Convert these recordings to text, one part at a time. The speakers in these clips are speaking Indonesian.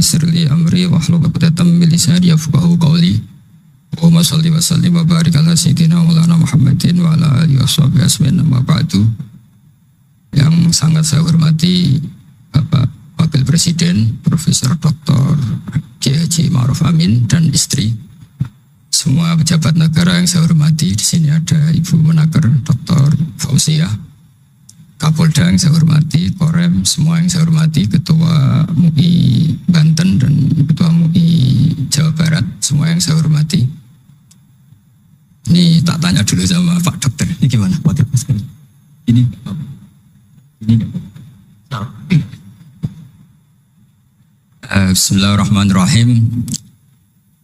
yassir li amri wahlul 'uqdatam min lisani yafqahu qawli. Allahumma shalli wa sallim wa barik ala sayyidina Maulana Muhammadin wa ala alihi washabihi asmin amma ba'du. Yang sangat saya hormati Bapak Wakil Presiden Profesor Dr. Kiai Haji Ma'ruf Amin dan istri. Semua pejabat negara yang saya hormati, di sini ada Ibu Menaker Dr. Fauziah, Kapolda yang saya hormati, Korem, semua yang saya hormati, Ketua MUI Banten dan Ketua MUI Jawa Barat, semua yang saya hormati. Ini tak tanya dulu sama Pak Dokter, ini gimana? Ini Bismillahirrahmanirrahim.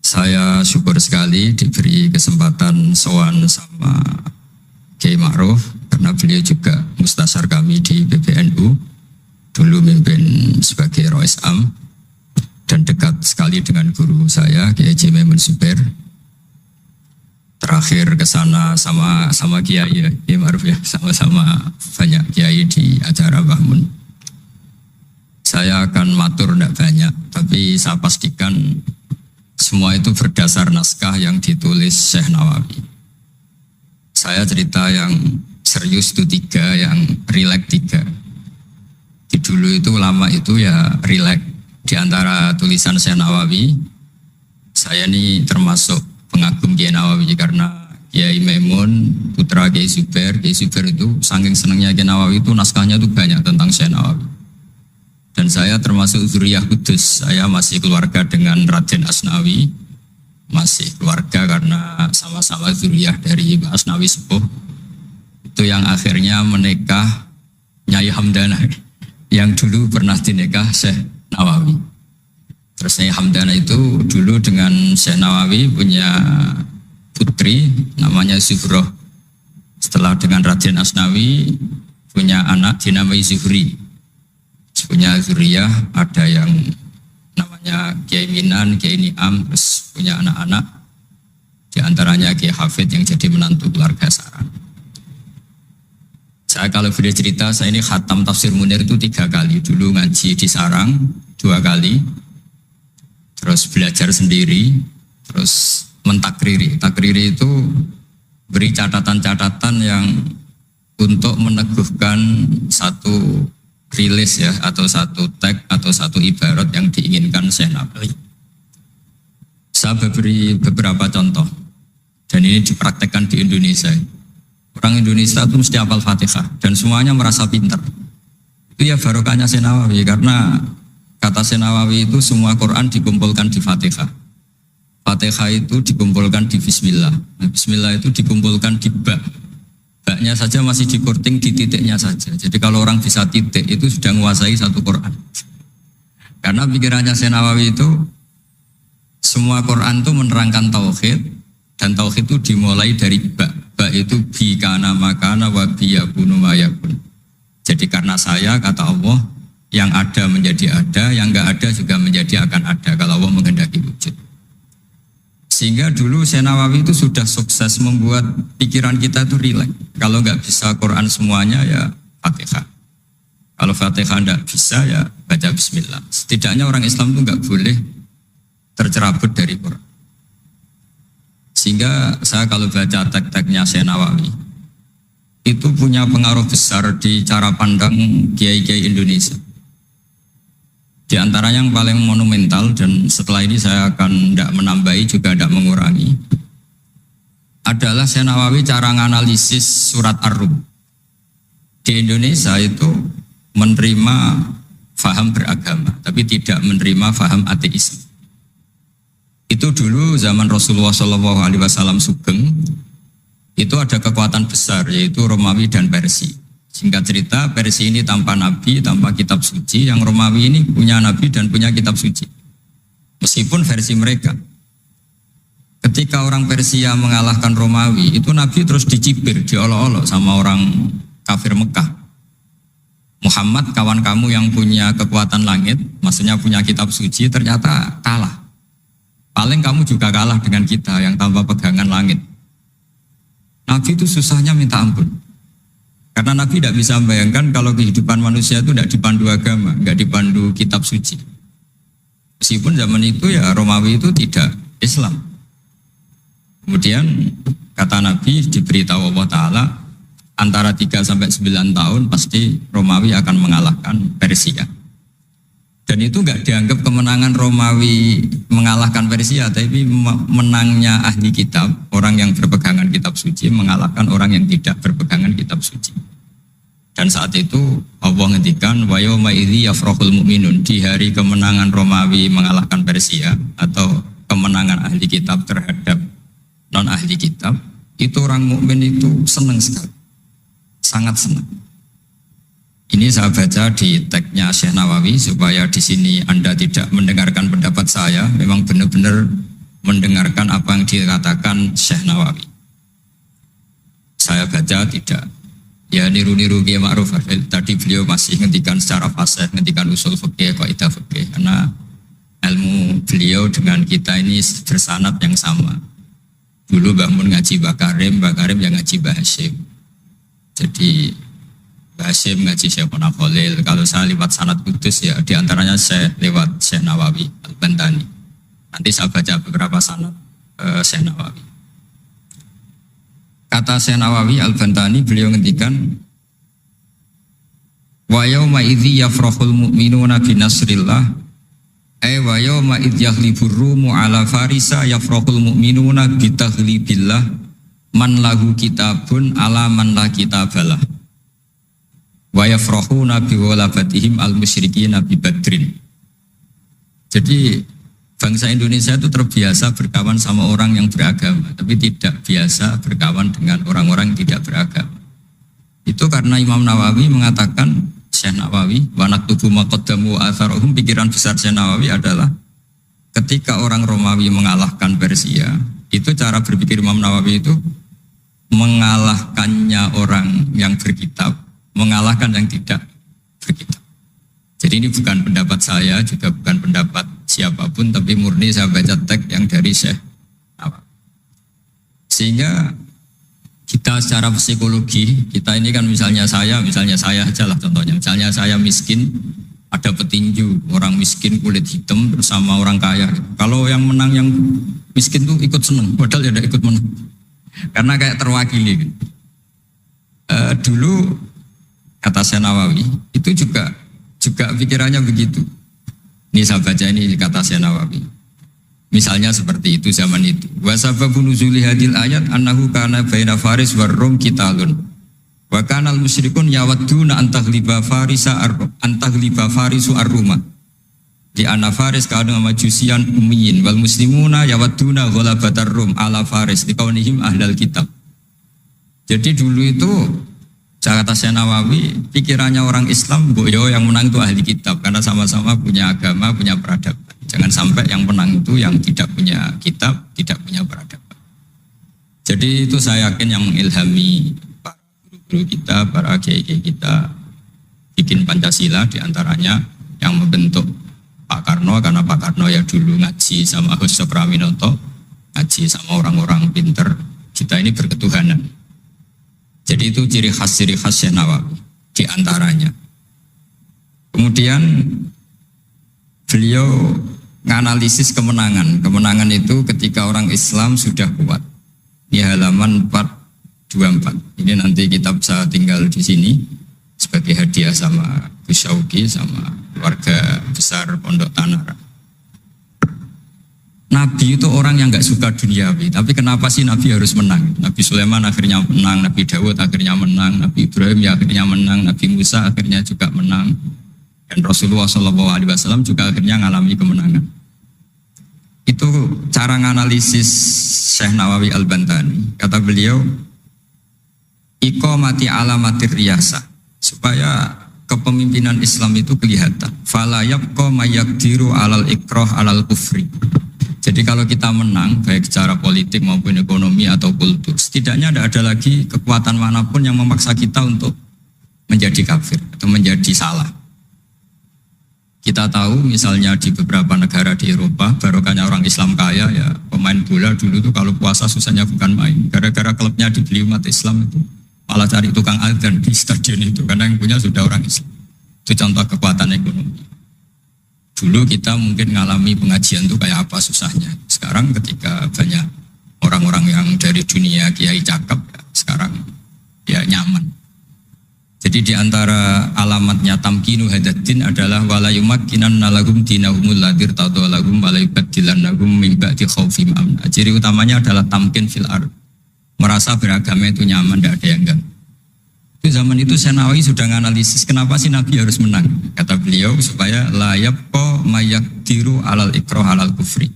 Saya syukur sekali diberi kesempatan sowan sama Kiai Ma'ruf, karena beliau juga mustasar kami di PBNU, dulu mimpin sebagai Rois Am dan dekat sekali dengan guru saya Kiai Haji Maimun Zubair. Terakhir ke sana sama Kiai Ma'ruf ya, sama-sama banyak Kiai di acara Bahmun. Saya akan matur tidak banyak, tapi saya pastikan semua itu berdasar naskah yang ditulis Syekh Nawawi. Saya cerita yang serius itu 3, yang rileks 3. Di dulu itu lama itu ya rileks. Di antara tulisan Syekh Nawawi, saya ini termasuk pengagum Kiai Nawawi karena Kiai Maimun, putra Kiai Zubair itu saking senangnya Kiai Nawawi itu naskahnya itu banyak tentang Syekh Nawawi. Dan saya termasuk zuriyah kudus, saya masih keluarga dengan Raden Asnawi, masih keluarga karena sama-sama zuriyah dari Mbak Asnawi Sepuh. Itu yang akhirnya menikah Nyai Hamdana, yang dulu pernah dinikah Syekh Nawawi. Terus Nyai Hamdana itu dulu dengan Syekh Nawawi punya putri namanya Zuhroh. Setelah dengan Raden Asnawi punya anak dinamai Zuhri. Punya zuriyah, ada yang namanya Kiai Minan, Kiai Niam, terus punya anak-anak, di antaranya Kiai Hafid yang jadi menantu keluarga Saran. Saya kalau boleh cerita, saya ini khatam Tafsir Munir itu 3 kali. Dulu ngaji di Sarang 2 kali, terus belajar sendiri, terus mentakriri. Takriri itu beri catatan-catatan yang untuk meneguhkan satu rilis ya, atau satu tag atau satu ibarat yang diinginkan Syekh Nawawi. Saya beri beberapa contoh dan ini dipraktekkan di Indonesia. Orang Indonesia itu mesti hafal Fatihah dan semuanya merasa pintar. Itu ya barokahnya Syekh Nawawi, karena kata Syekh Nawawi itu semua Quran dikumpulkan di Fatihah. Fatihah itu dikumpulkan di Bismillah. Bismillah itu dikumpulkan di Ba. Baknya saja masih dikurting di titiknya saja. Jadi kalau orang bisa titik itu sudah menguasai satu Quran. Karena pikirannya Syekh Nawawi itu semua Quran itu menerangkan tauhid, dan tauhid itu dimulai dari ba. Ba itu bi kana makana wa bi yakunu ma yakun. Jadi karena saya, kata Allah, yang ada menjadi ada, yang enggak ada juga menjadi akan ada kalau Allah menghendaki wujud. Sehingga dulu Syekh Nawawi itu sudah sukses membuat pikiran kita itu rileks. Kalau nggak bisa Quran semuanya ya Fatihah. Kalau Fatihah nggak bisa ya baca Bismillah. Setidaknya orang Islam itu nggak boleh tercerabut dari Quran. Sehingga saya kalau baca teks-teksnya Syekh Nawawi itu punya pengaruh besar di cara pandang kiai-kiai Indonesia. Di antaranya yang paling monumental, dan setelah ini saya akan tidak menambahi juga tidak mengurangi, adalah Syekh Nawawi cara menganalisis surat Ar-Rum. Di Indonesia itu menerima faham beragama, tapi tidak menerima faham ateisme. Itu dulu zaman Rasulullah SAW Sugeng, itu ada kekuatan besar, yaitu Romawi dan Persia. Singkat cerita, Persia ini tanpa nabi, tanpa kitab suci, yang Romawi ini punya nabi dan punya kitab suci. Meskipun versi mereka. Ketika orang Persia mengalahkan Romawi, itu nabi terus dicibir, diolok-olok sama orang kafir Mekah. Muhammad, kawan kamu yang punya kekuatan langit, maksudnya punya kitab suci, ternyata kalah. Paling kamu juga kalah dengan kita yang tanpa pegangan langit. Nabi itu susahnya minta ampun. Karena Nabi tidak bisa membayangkan kalau kehidupan manusia itu tidak dipandu agama, tidak dipandu kitab suci. Meskipun zaman itu ya Romawi itu tidak Islam. Kemudian kata Nabi diberitahu Allah Ta'ala antara 3 sampai 9 tahun pasti Romawi akan mengalahkan Persia. Dan itu enggak dianggap kemenangan Romawi mengalahkan Persia, tapi menangnya ahli kitab, orang yang berpegangan kitab suci mengalahkan orang yang tidak berpegangan kitab suci. Dan saat itu Allah ngendikan wa yauma idzi yafrahul mu'minun, di hari kemenangan Romawi mengalahkan Persia atau kemenangan ahli kitab terhadap non ahli kitab, itu orang mukmin itu senang sekali. Sangat senang. Ini saya baca di tagnya Syekh Nawawi supaya di sini Anda tidak mendengarkan pendapat saya, memang benar-benar mendengarkan apa yang dikatakan Syekh Nawawi. Saya baca tidak ya niru-niru Kiai Ma'ruf. Tadi beliau masih ngendikan secara fasih, ngendikan usul fikih, kaidah fikih, karena ilmu beliau dengan kita ini bersanad yang sama. Dulu Mbah Mun ngaji Mbah Karim yang ngaji Mbah Hasyim. Jadi Mbah Hasyim ngaji Syekh Khalil. Kalau saya lewat sanad kudus ya diantaranya saya lewat Syekh Nawawi Al-Bantani. Nanti saya baca beberapa sanad Syekh Nawawi. Kata Syekh Nawawi Al-Bantani, beliau ngendikan wa yauma idzi yafrahul mu'minuna bi nasrillah wa yauma idz yahlibur rumu ala farisa yafrahul mu'minuna bi taghlibillah man lahu kitabun ala man la kitabalah wa yafrahuna bi walabatihim al musyrikin bi badrin. Jadi bangsa Indonesia itu terbiasa berkawan sama orang yang beragama, tapi tidak biasa berkawan dengan orang-orang yang tidak beragama. Itu karena Imam Nawawi mengatakan, Syekh Nawawi, wa naktubu maqaddamu atharuhum, pikiran besar Syekh Nawawi adalah ketika orang Romawi mengalahkan Persia, itu cara berpikir Imam Nawawi itu mengalahkannya orang yang berkitab, mengalahkan yang tidak berkitab. Jadi ini bukan pendapat saya, juga bukan pendapat siapapun, tapi murni saya baca teks yang dari Syekh Nawawi. Sehingga kita secara psikologi, kita ini kan misalnya saya aja lah contohnya, misalnya saya miskin, ada petinju, orang miskin kulit hitam bersama orang kaya. Kalau yang menang yang miskin tuh ikut seneng, padahal ya tidak ikut menang, karena kayak terwakili. Dulu kata Syekh Nawawi itu juga pikirannya begitu. Ini saya baca ini kata Syekh Nawawi. Misalnya seperti itu zaman itu. Wa sababu nuzuli hadil ayat annahu kana baina Faris war Rum qitalun. Wa kana al musyrikun yawadduna antaghliba farisu ar-Ruma. Di anna Faris kana majusian ummiyin wal muslimuna yawadduna ghalabatar Rum ala Faris liqaunihim ahlal kitab. Jadi dulu itu kata Syekh Nawawi, pikirannya orang Islam, boyo yang menang itu ahli kitab karena sama-sama punya agama, punya peradaban. Jangan sampai yang menang itu yang tidak punya kitab, tidak punya peradaban. Jadi itu saya yakin yang mengilhami para guru-guru kita, para kiai-kiai kita bikin Pancasila, diantaranya yang membentuk Pak Karno, karena Pak Karno ya dulu ngaji sama Hussein Praminoto, ngaji sama orang-orang pinter. Kita ini berketuhanan. Jadi itu ciri khas Syekh Nawawi diantaranya. Kemudian beliau menganalisis kemenangan. Kemenangan itu ketika orang Islam sudah kuat. Ini halaman 424. Ini nanti kitab saya tinggal di sini sebagai hadiah sama Gus Syauki sama keluarga besar Pondok Tanara. Nabi itu orang yang nggak suka duniawi, tapi kenapa sih Nabi harus menang? Nabi Sulaiman akhirnya menang, Nabi Dawud akhirnya menang, Nabi Ibrahim ya akhirnya menang, Nabi Musa akhirnya juga menang, dan Rasulullah SAW juga akhirnya mengalami kemenangan. Itu cara menganalisis Syekh Nawawi Al-Bantani. Kata beliau, iqamati alamatir riyasah, supaya kepemimpinan Islam itu kelihatan. Fala yabqa mayaqdiru alal ikrah alal kufri. Jadi kalau kita menang, baik secara politik maupun ekonomi atau kultur, setidaknya tidak ada lagi kekuatan manapun yang memaksa kita untuk menjadi kafir atau menjadi salah. Kita tahu misalnya di beberapa negara di Eropa, barokahnya orang Islam kaya, ya pemain bola dulu tuh kalau puasa susahnya bukan main. Gara-gara klubnya dibeli umat Islam itu, malah cari tukang adzan di stadion itu, karena yang punya sudah orang Islam. Itu contoh kekuatan ekonomi. Dulu kita mungkin ngalami pengajian tuh kayak apa susahnya. Sekarang ketika banyak orang-orang yang dari dunia kiai cakep, sekarang ya nyaman. Jadi di antara alamatnya tamkinu hadatin adalah wala yumakkinanna lahum dinahumul ladzi irtadha lahum wa la yubaddilannahum min ba'di khaufihim amna. Ciri utamanya adalah tamkin fil ard. Merasa beragama itu nyaman, tidak ada yang enggak. Itu zaman itu Senawi sudah menganalisis kenapa sih Nabi harus menang. Kata beliau supaya la yabqa mayaqdiru alal ikrah alal kufri.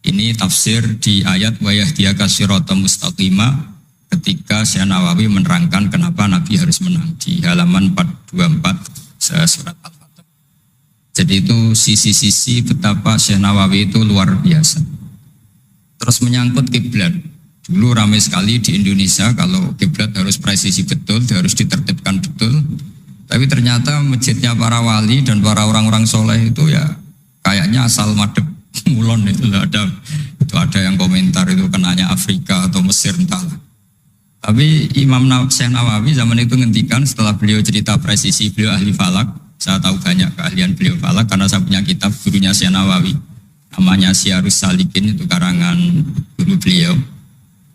Ini tafsir di ayat wa yahdiyaka siratan mustaqima ketika Syekh Nawawi menerangkan kenapa Nabi harus menang di halaman 424 surat Al-Fatih. Jadi itu sisi-sisi betapa Syekh Nawawi itu luar biasa. Terus menyangkut kiblat. Dulu ramai sekali di Indonesia kalau kiblat harus presisi betul, harus ditertibkan betul. Tapi ternyata masjidnya para wali dan para orang-orang soleh itu ya kayaknya asal madep mulon itu ada yang komentar itu kenanya Afrika atau Mesir entahlah. Tapi Imam Syekh Nawawi zaman itu ngendikan setelah beliau cerita presisi, beliau ahli falak. Saya tahu banyak keahlian beliau falak karena saya punya kitab gurunya Syekh Nawawi. Namanya Syiarus Salikin, itu karangan guru beliau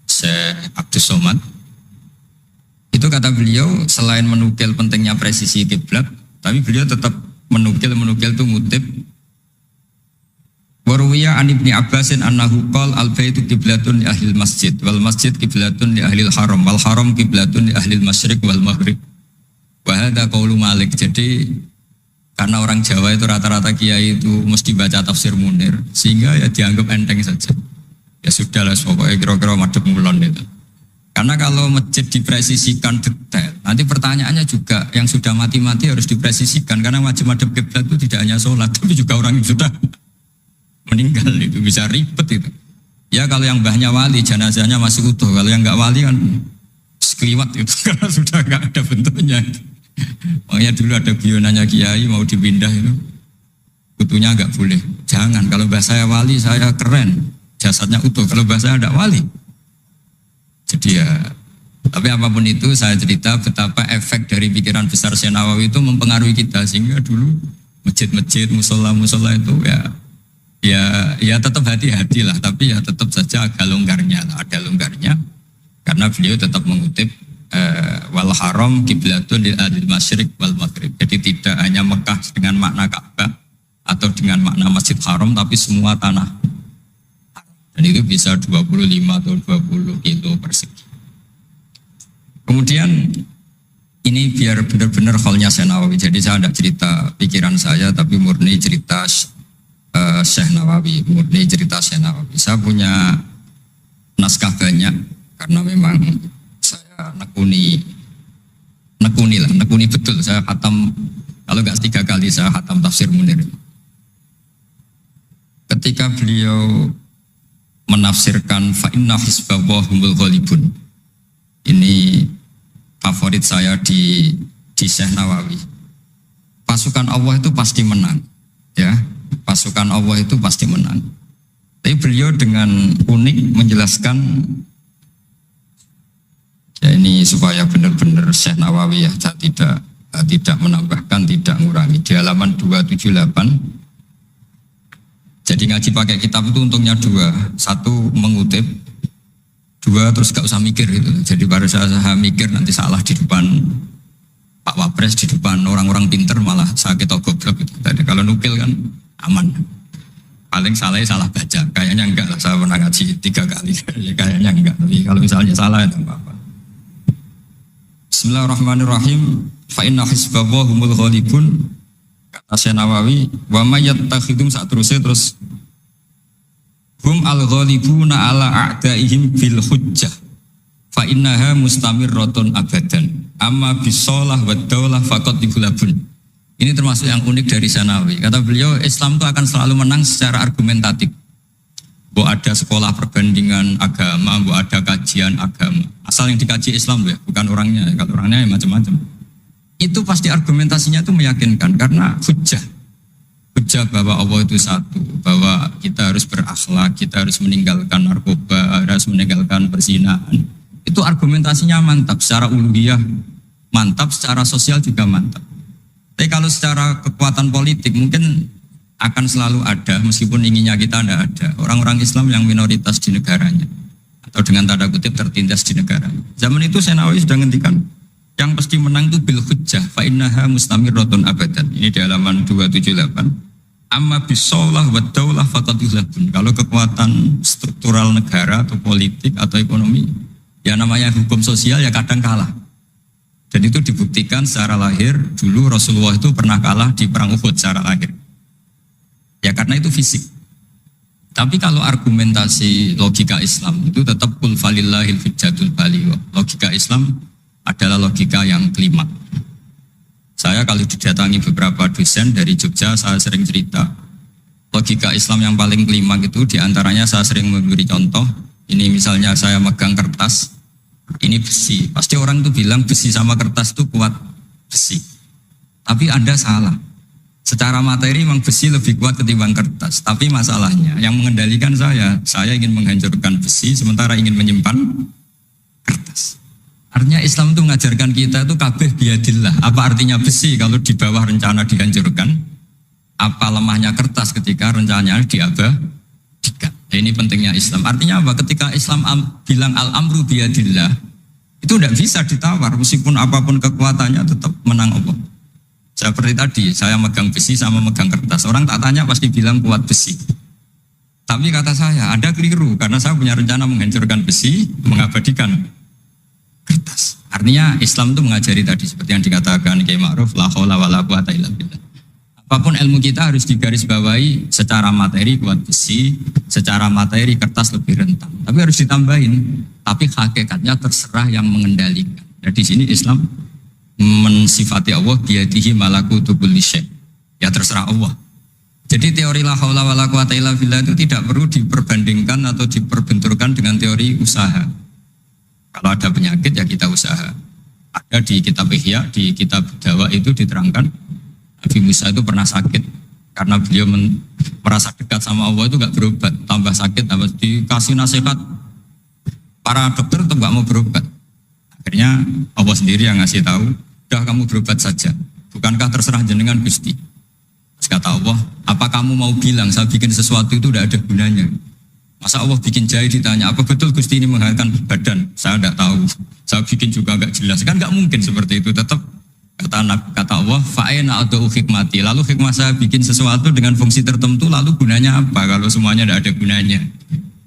Syekh Abdus Somad. Itu kata beliau selain menukil pentingnya presisi kiblat, tapi beliau tetap menukil itu ngutip Warwiya an Ibni Abbasin annahu qala al-baitu qiblatun li ahlil masjid wal masjid qiblatun li ahlil haram wal haram qiblatun li ahlil masyriq wal maghrib. Wa hadza qaulu Malik. Jadi karena orang Jawa itu rata-rata kiai itu mesti baca tafsir Munir sehingga ya dianggap enteng saja. Ya sudahlah pokoknya kira-kira madhep mulon itu. Karena kalau masjid dipresisikan detail, nanti pertanyaannya juga yang sudah mati-mati harus dipresisikan karena wajib madhep kiblat itu tidak hanya sholat tapi juga orang yang sudah meninggal itu bisa ribet itu. Ya kalau yang mbahnya wali jenazahnya masih utuh, kalau yang enggak wali kan sekliwat itu karena sudah enggak ada bentuknya. Makanya dulu ada guyonannya kiai mau dipindah itu utuhnya enggak boleh. Jangan, kalau mbah saya wali saya keren, jasadnya utuh. Kalau mbah saya enggak wali. Jadi ya, tapi apapun itu saya cerita betapa efek dari pikiran besar Syekh Nawawi itu mempengaruhi kita sehingga dulu masjid-masjid, musola-musola itu ya tetap hati-hati lah, tapi ya tetap saja ada longgarnya karena beliau tetap mengutip wal haram kiblatun lil adil masyriq wal maghrib. Jadi tidak hanya Mekah dengan makna Ka'bah atau dengan makna Masjid Haram, tapi semua tanah dan itu bisa 25 atau 20 kilo persegi. Kemudian ini biar benar-benar halnya Syekh Nawawi, jadi saya tidak cerita pikiran saya tapi murni cerita Syekh Nawawi, murni cerita Syekh Nawawi. Saya punya naskah banyak karena memang saya nekuni betul. Saya khatam, kalau enggak 3 kali saya khatam tafsir Munir. Ketika beliau menafsirkan fa inna hizballahi humul ghalibun. Ini favorit saya di Syekh Nawawi. Pasukan Allah itu pasti menang, ya. Pasukan Allah itu pasti menang. Tapi beliau dengan unik menjelaskan ya ini supaya benar-benar Syekh Nawawi ya, saya tidak menambahkan, tidak mengurangi. Di halaman 278. Jadi ngaji pakai kitab itu untungnya 2. 1 mengutip, 2 terus gak usah mikir gitu. Jadi baru saya mikir nanti salah di depan Pak Wapres, di depan orang-orang pinter malah sakit atau goblok gitu. Jadi kalau nukil kan aman. Paling salah baca. Kayaknya enggak lah, saya pernah ngaji 3 kali. Kayaknya enggak, tapi kalau misalnya salah itu apa-apa. Bismillahirrahmanirrahim. Fa inna hizballahi humul ghalibun. Kata Syekh Nawawi, wa may yattakhidum terus hum al-ghalibuna ala a'daihim bil hujjah fa innaha mustamirratun abadan amma bisolah wa daulah faqad dibulabun. Ini termasuk yang unik dari Syekh Nawawi. Kata beliau, Islam itu akan selalu menang secara argumentatif. Bahwa ada sekolah perbandingan agama, bahwa ada kajian agama. Asal yang dikaji Islam ya, bukan orangnya. Kalau orangnya ya macam-macam. Itu pasti argumentasinya itu meyakinkan karena hujjah bahwa Allah itu satu, bahwa kita harus berakhlak, kita harus meninggalkan narkoba, harus meninggalkan perzinahan. Itu argumentasinya mantap, secara uluhiyah mantap, secara sosial juga mantap. Tapi kalau secara kekuatan politik mungkin akan selalu ada meskipun inginnya kita tidak ada. Orang-orang Islam yang minoritas di negaranya atau dengan tanda kutip tertindas di negaranya. Zaman itu Senawi sudah ngendikan yang pasti menang itu bil hujjah fa innaha mustamirratun abadan. Ini di halaman 278. Amma bisaulah wa daulah faqad yughlabun. Kalau kekuatan struktural negara atau politik atau ekonomi, ya namanya hukum sosial ya kadang kalah. Dan itu dibuktikan secara lahir. Dulu Rasulullah itu pernah kalah di perang Uhud secara lahir. Ya karena itu fisik. Tapi kalau argumentasi logika Islam itu tetap kul falillahil hujjatul baligh. Logika Islam adalah logika yang kelima. Saya kalau didatangi beberapa dosen dari Jogja, saya sering cerita logika Islam yang paling kelima itu diantaranya saya sering memberi contoh. Ini misalnya saya megang kertas, ini besi. Pasti orang itu bilang besi sama kertas itu kuat besi. Tapi Anda salah. Secara materi memang besi lebih kuat ketimbang kertas. Tapi masalahnya yang mengendalikan saya ingin menghancurkan besi sementara ingin menyimpan kertas. Artinya Islam itu mengajarkan kita itu kabeh biadillah. Apa artinya besi kalau di bawah rencana dihancurkan? Apa lemahnya kertas ketika rencananya diabadikan? Nah, ini pentingnya Islam. Artinya apa? Ketika Islam bilang al-amru biadillah, itu tidak bisa ditawar. Meskipun apapun kekuatannya tetap menang Allah. Seperti tadi, saya megang besi sama megang kertas. Orang tak tanya pasti bilang kuat besi. Tapi kata saya, Anda keliru. Karena saya punya rencana menghancurkan besi, mengabadikan kertas. Artinya Islam itu mengajari tadi, seperti yang dikatakan Kiai Ma'ruf, la haula wala quwata illa billah. Apapun ilmu kita harus digarisbawahi secara materi kuat besi, secara materi kertas lebih rentan. Tapi harus ditambahin. Tapi hakikatnya terserah yang mengendalikan. Dan di sini Islam mensifati Allah biyadihi malakutu kulli syai'. Ya terserah Allah. Jadi teori la haula wala quwata illa billah itu tidak perlu diperbandingkan atau diperbenturkan dengan teori usaha. Kalau ada penyakit ya kita usaha. Ada di kitab Ihya, di kitab Dawa itu diterangkan Nabi Musa itu pernah sakit karena beliau merasa dekat sama Allah itu gak berobat, tambah sakit, tambah dikasih nasihat. Para dokter tetap gak mau berobat. Akhirnya Allah sendiri yang ngasih tahu, udah kamu berobat saja. Bukankah terserah jenengan Gusti? Terus kata Allah, apa kamu mau bilang saya bikin sesuatu itu tidak ada gunanya? Masa Allah bikin jahe ditanya, apa betul Gusti ini menghalalkan badan? Saya tidak tahu. Saya bikin juga agak jelas. Kan nggak mungkin seperti itu. Tetap kata Allah, fa'ena adu hikmati. Lalu hikmah saya bikin sesuatu dengan fungsi tertentu, lalu gunanya apa? Kalau semuanya tidak ada gunanya.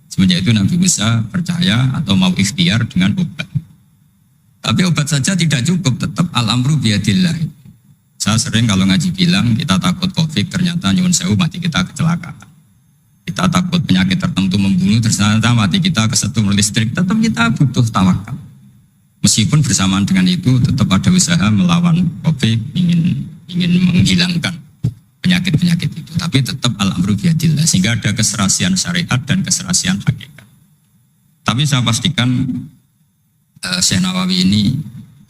Semenjak itu Nabi Musa percaya atau mau ikhtiar dengan obat. Tapi obat saja tidak cukup, tetap al-amru biadillah. Saya sering kalau ngaji bilang, kita takut COVID, ternyata nyuwun sewu mati kita kecelakaan. Kita takut penyakit tertentu membunuh, ternyata mati kita kesetrum listrik. Tetap kita butuh tawakal. Meskipun bersamaan dengan itu, tetap ada usaha melawan COVID, ingin menghilangkan penyakit-penyakit itu. Tapi tetap al-amru biadillah, sehingga ada keserasian syariat dan keserasian hakikat. Tapi saya pastikan Syekh Nawawi ini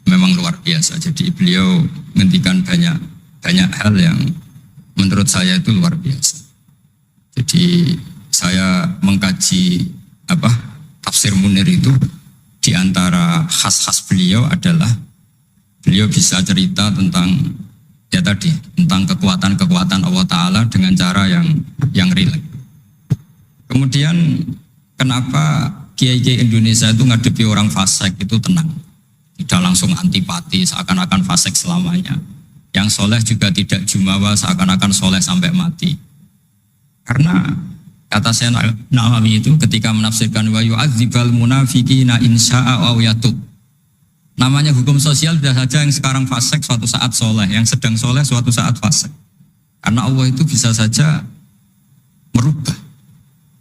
memang luar biasa. Jadi beliau menghentikan banyak hal yang menurut saya itu luar biasa. Jadi saya mengkaji tafsir Munir itu di antara khas-khas beliau adalah beliau bisa cerita tentang tentang kekuatan-kekuatan Allah Ta'ala dengan cara yang rileks. Kemudian kenapa kiai-kiai Indonesia itu ngadepi orang fasik itu tenang, tidak langsung antipati seakan-akan fasik selamanya. Yang soleh juga tidak jumawa seakan-akan soleh sampai mati. Karena kata Syekh Nawawi itu ketika menafsirkan wa yu'adzibal munafiqina insya'a aw yatub. Namanya hukum sosial sudah saja yang sekarang fasik suatu saat soleh, yang sedang soleh suatu saat fasik. Karena Allah itu bisa saja merubah.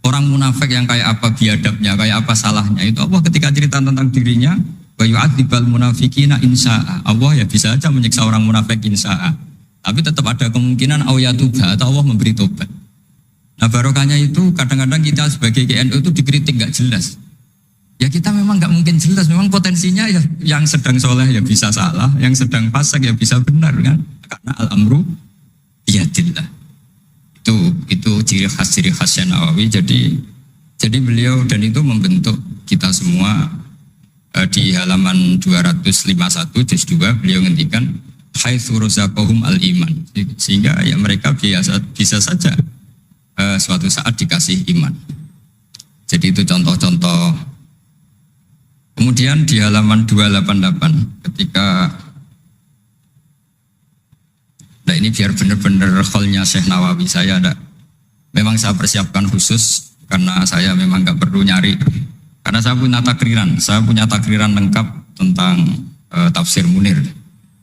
Orang munafik yang kayak apa biadabnya, kayak apa salahnya, itu Allah ketika cerita tentang dirinya, wa yu'adzibal munafiqina insya'a. Allah ya bisa saja menyiksa orang munafik insya'a. Tapi tetap ada kemungkinan awyatuba atau Allah memberi tobat. Nah barokahnya itu kadang-kadang kita sebagai GNU itu dikritik gak jelas. Ya kita memang gak mungkin jelas, memang potensinya ya yang sedang soleh ya bisa salah, yang sedang fasik ya bisa benar kan. Karena al-amru biyadillah. Itu ciri khas Nawawi. Jadi beliau dan itu membentuk kita semua di halaman 251 juz 2 beliau ngendikan haitsu razaqahum al-iman. Sehingga ya mereka bisa saja suatu saat dikasih iman. Jadi itu contoh-contoh. Kemudian di halaman 288 ketika nah ini biar benar-benar kholnya Syekh Nawawi saya ada. Memang saya persiapkan khusus karena saya memang nggak perlu nyari. Karena saya punya takriran lengkap tentang tafsir Munir.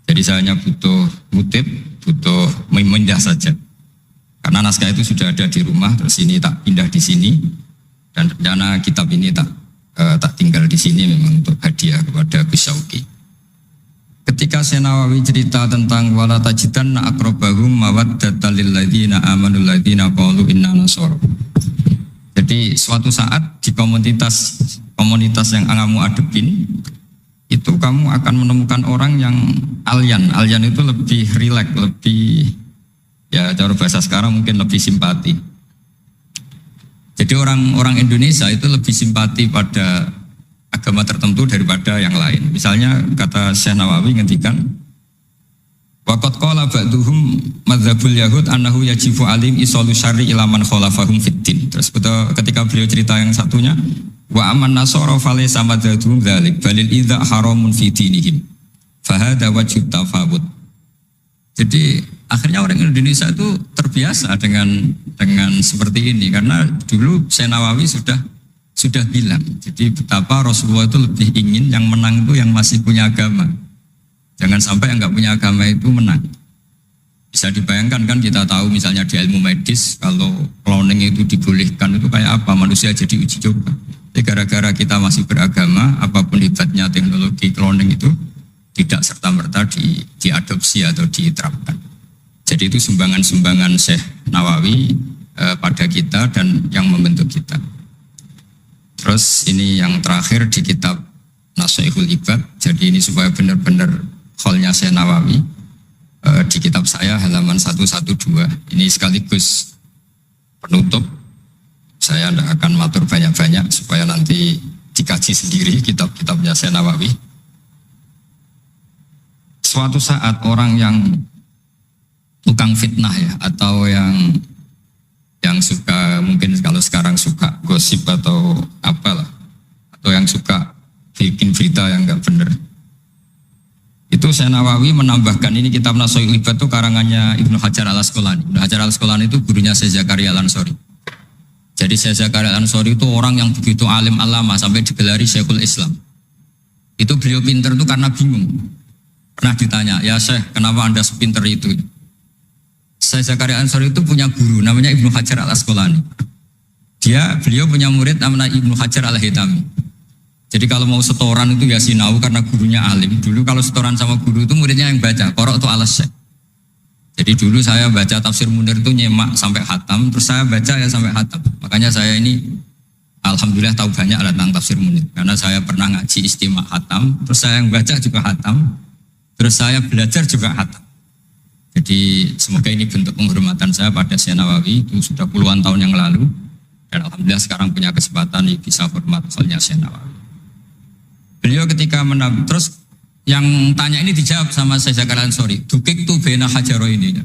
Jadi saya hanya butuh kutip, butuh memindah saja. Karena naskah itu sudah ada di rumah, terus ini tak pindah di sini. Dan rencana kitab ini tak tinggal di sini memang untuk hadiah kepada Gus Syauqi. Ketika Syekh Nawawi cerita tentang wala tajidanna aqrabahum mawaddatan lil ladzina amanu ladzina qalu inna nasara. Jadi suatu saat di komunitas yang kamu adepin itu kamu akan menemukan orang yang alyan. Alyan itu lebih rileks, lebih ya cara bahasa sekarang mungkin lebih simpati. Jadi orang Indonesia itu lebih simpati pada agama tertentu daripada yang lain. Misalnya kata Syekh Nawawi ngendikan waqad qala ba'duhum madzhabul yahud annahu yajibu alim isalu syarri ila man khalafahum fiddin. Terus ketika beliau cerita yang satunya wa aman nasara falaysa madzhabuhum dzalik balil idza haramun fi dinihim fa hadza wajhu tafawut. Jadi akhirnya orang Indonesia itu terbiasa dengan seperti ini karena dulu Syekh Nawawi sudah bilang. Jadi betapa Rasulullah itu lebih ingin yang menang itu yang masih punya agama. Jangan sampai yang nggak punya agama itu menang. Bisa dibayangkan kan kita tahu misalnya di ilmu medis kalau cloning itu dibolehkan itu kayak apa manusia jadi uji coba. Jadi gara-gara kita masih beragama apapun hebatnya teknologi cloning itu tidak serta-merta diadopsi atau diterapkan. Jadi itu sumbangan-sumbangan Syekh Nawawi pada kita dan yang membentuk kita. Terus ini yang terakhir di kitab Nashihul Ibad. Jadi ini supaya benar-benar kholnya Syekh Nawawi di kitab saya halaman 112. Ini sekaligus penutup. Saya tidak akan matur banyak-banyak supaya nanti dikaji sendiri kitab-kitabnya Syekh Nawawi. Suatu saat orang yang tukang fitnah ya atau yang suka mungkin kalau sekarang suka gosip atau apalah atau yang suka bikin berita yang enggak benar. Itu Syekh Nawawi menambahkan ini kitab Nashihul Ibad itu karangannya Ibnu Hajar Al-Asqalani. Ibnu Hajar Al-Asqalani itu gurunya Syekh Zakaria Al-Ansori. Jadi Syekh Zakaria Al-Ansori itu orang yang begitu alim alama sampai digelari Syekhul Islam. Itu beliau pintar itu karena bingung. Pernah ditanya, ya Syekh, kenapa Anda sepinter itu? Syekh Zakaria Al-Ansori itu punya guru namanya Ibnu Hajar Al-Asqalani. Beliau punya murid namanya Ibnu Hajar Al-Haytami. Jadi kalau mau setoran itu ya sinau karena gurunya alim. Dulu kalau setoran sama guru itu muridnya yang baca, korok itu alas Syekh. Jadi dulu saya baca tafsir Munir itu nyemak sampai khatam, terus saya baca ya sampai khatam. Makanya saya ini alhamdulillah tahu banyak tentang tafsir Munir. Karena saya pernah ngaji istimak khatam, terus saya yang baca juga khatam, terus saya belajar juga khatam. Jadi semoga ini bentuk penghormatan saya pada Syekh Nawawi, itu sudah puluhan tahun yang lalu. Dan alhamdulillah sekarang punya kesempatan bisa hormat kholnya Syekh Nawawi. Beliau ketika terus yang tanya ini dijawab sama Syekh Zakaria Al-Ansori. Dukik tu bena hajaro ini.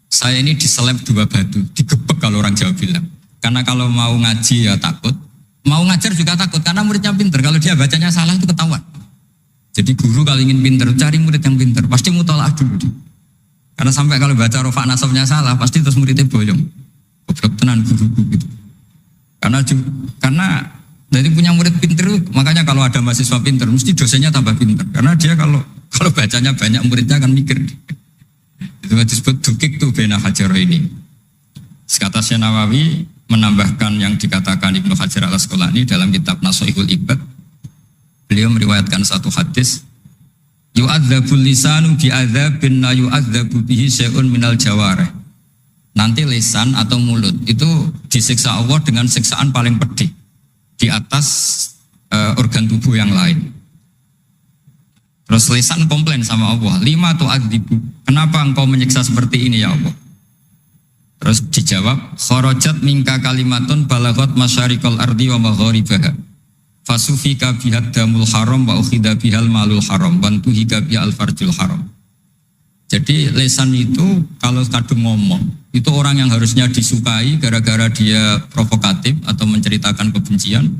Saya ini diseleb 2 batu, digebek kalau orang Jawa bilang. Karena kalau mau ngaji ya takut, mau ngajar juga takut karena muridnya pinter. Kalau dia bacanya salah itu ketahuan. Jadi guru kalau ingin pinter cari murid yang pinter, pasti mutolaah dulu. Karena sampai kalau baca rofa nasabnya salah, pasti terus muridnya boyong. Goblok tenan guruku gitu. Karena dari punya murid pinter, makanya kalau ada mahasiswa pinter, mesti dosennya tambah pinter. Karena dia kalau bacanya banyak, muridnya akan mikir. Itu disebut dukik tuh bena hajaro ini. Kata Syekh Nawawi menambahkan yang dikatakan Ibnu Hajar Al-Asqalani dalam kitab Nashihul Ibad. Beliau meriwayatkan satu hadis. Yu'adzabul lisanu bi'adzabin la yu'adzabu bihi syai'un minal jawarih. Nanti lisan atau mulut itu disiksa Allah dengan siksaan paling pedih di atas organ tubuh yang lain. Terus lisan komplain sama Allah, lima tu'adzibu, kenapa engkau menyiksa seperti ini ya Allah? Terus dijawab, kharajat minka kalimatun balaghat masyariqal ardi wa magharibaha. Fasufika bihad damul haram wa ukhida bihal malul haram wa tuhika bihal farjul haram. Jadi lesan itu kalau kadung ngomong, itu orang yang harusnya disukai gara-gara dia provokatif atau menceritakan kebencian,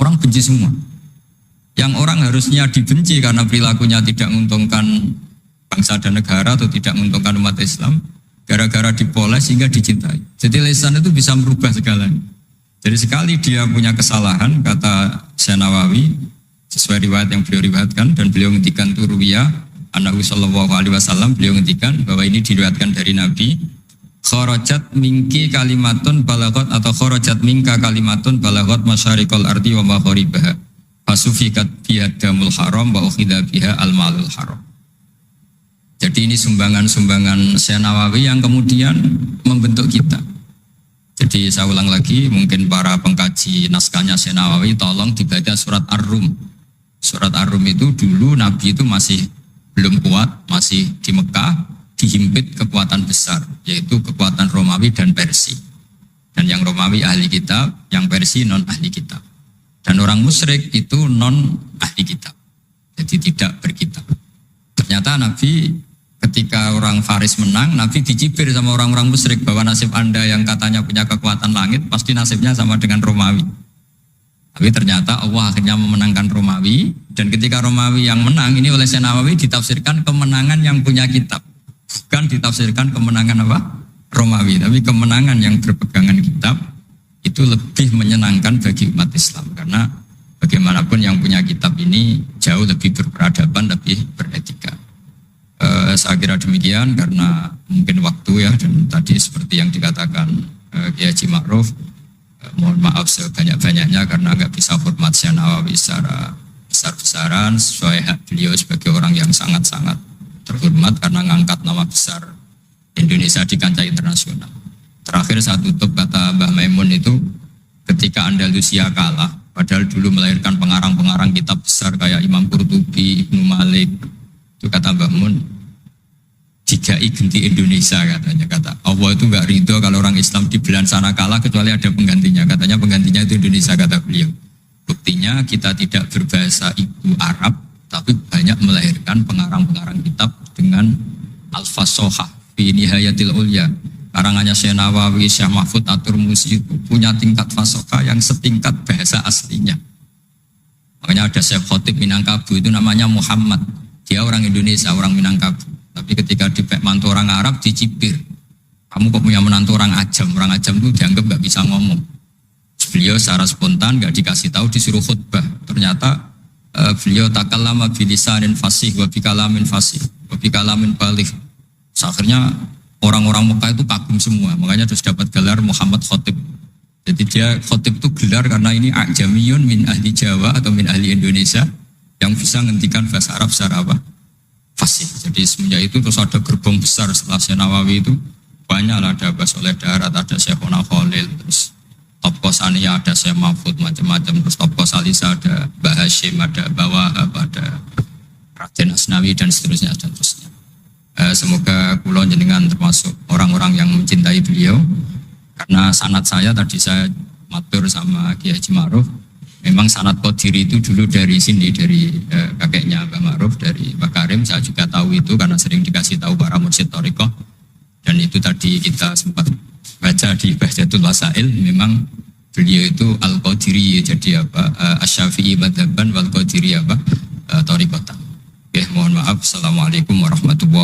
orang benci semua. Yang orang harusnya dibenci karena perilakunya tidak menguntungkan bangsa dan negara atau tidak menguntungkan umat Islam, gara-gara dipoles sehingga dicintai. Jadi lisan itu bisa merubah segalanya. Jadi sekali dia punya kesalahan, kata Syekh Nawawi, sesuai riwayat yang beliau riwayatkan, dan beliau ngendikan itu ruwiyah, Nabi sallallahu alaihi wasallam, beliau ngendikan bahwa ini diriwayatkan dari Nabi, kharajat minki kalimatun balagot atau kharajat minka kalimatun balagot masyariqal ardi wa magharibaha. Fasufikat bihadamul haram wa ukhidha biha al-malul haram. Jadi ini sumbangan-sumbangan Syekh Nawawi yang kemudian membentuk kita. Jadi saya ulang lagi, mungkin para pengkaji naskahnya Syekh Nawawi tolong dibaca surat Ar-Rum. Surat Ar-Rum itu dulu Nabi itu masih belum kuat, masih di Mekah, dihimpit kekuatan besar, yaitu kekuatan Romawi dan Persia. Dan yang Romawi ahli kitab, yang Persia non ahli kitab. Dan orang musyrik itu non ahli kitab, jadi tidak berkitab. Ternyata Nabi ketika orang Faris menang, Nabi dicibir sama orang-orang musyrik bahwa nasib anda yang katanya punya kekuatan langit, pasti nasibnya sama dengan Romawi. Tapi ternyata Allah akhirnya memenangkan Romawi, dan ketika Romawi yang menang, ini oleh Syekh Nawawi ditafsirkan kemenangan yang punya kitab. Bukan ditafsirkan kemenangan apa? Romawi, tapi kemenangan yang berpegangan kitab. Itu lebih menyenangkan bagi umat Islam karena bagaimanapun yang punya kitab ini jauh lebih berperadaban, lebih beretika. Saya kira demikian karena mungkin waktu ya, dan tadi seperti yang dikatakan Kiai Haji Ma'ruf, mohon maaf sebanyak-banyaknya karena nggak bisa hormat Syekh Nawawi secara besar-besaran sesuai hak beliau sebagai orang yang sangat-sangat terhormat karena ngangkat nama besar Indonesia di kancah internasional. Terakhir saya tutup kata Mbah Maimun itu, ketika Andalusia kalah, padahal dulu melahirkan pengarang-pengarang kitab besar kayak Imam Qurtubi, Ibnu Malik, itu kata Mbah Mun, digai ganti Indonesia katanya. Kata Allah itu nggak ridho kalau orang Islam di belahan sana kalah kecuali ada penggantinya. Katanya penggantinya itu Indonesia, kata beliau. Buktinya kita tidak berbahasa ibu Arab, tapi banyak melahirkan pengarang-pengarang kitab dengan al-fasohah fi nihayatil ulya. Karangannya Syekh Nawawi, Syekh Mahfud At-Turmusi itu punya tingkat fasohah yang setingkat bahasa aslinya. Makanya ada Syekh Khotib Minangkabau itu namanya Muhammad. Dia orang Indonesia, orang Minangkabau. Tapi ketika dipek mantu orang Arab dicibir. Kamu kok punya menantu orang Ajam? Orang Ajam itu dianggap gak bisa ngomong. Beliau secara spontan gak dikasih tahu, disuruh khutbah. Ternyata beliau takallama bilisanin fasih wa bikalamin fasih wa bikalamin baligh. Akhirnya orang-orang Mekah itu kagum semua, makanya terus dapat gelar Muhammad Khotib. Jadi dia Khotib itu gelar karena ini ajamiyun min ahli Jawa atau min ahli Indonesia yang bisa menghentikan bahasa Arab secara apa? Fasih. Jadi semenjak itu terus ada gerbong besar setelah Syekh Nawawi itu banyak lah, ada Mbah Soleh Darat, ada Syekhona Khalil, terus Top Kosania ada Syekh Mahfud, macam-macam, terus Top Kosalisa ada Mbah Hashim, ada Mbah Wahab, ada Raden Asnawi dan seterusnya dan terusnya. Semoga kula jenengan termasuk orang-orang yang mencintai beliau, karena sanad saya tadi saya matur sama Kiai Haji Ma'ruf, memang sanad Qadiri itu dulu dari sini, dari kakeknya Mbah Ma'ruf, dari Mbah Karim. Saya juga tahu itu karena sering dikasih tahu para mursyid thariqah, dan itu tadi kita sempat baca di Bahjatul Wasail, memang beliau itu Al-Qadiri, jadi apa Asy-Syafi'i madzhaban wal Qadiri apa thariqatan. Mohon maaf. Assalamualaikum warahmatullahi wabarakatuh.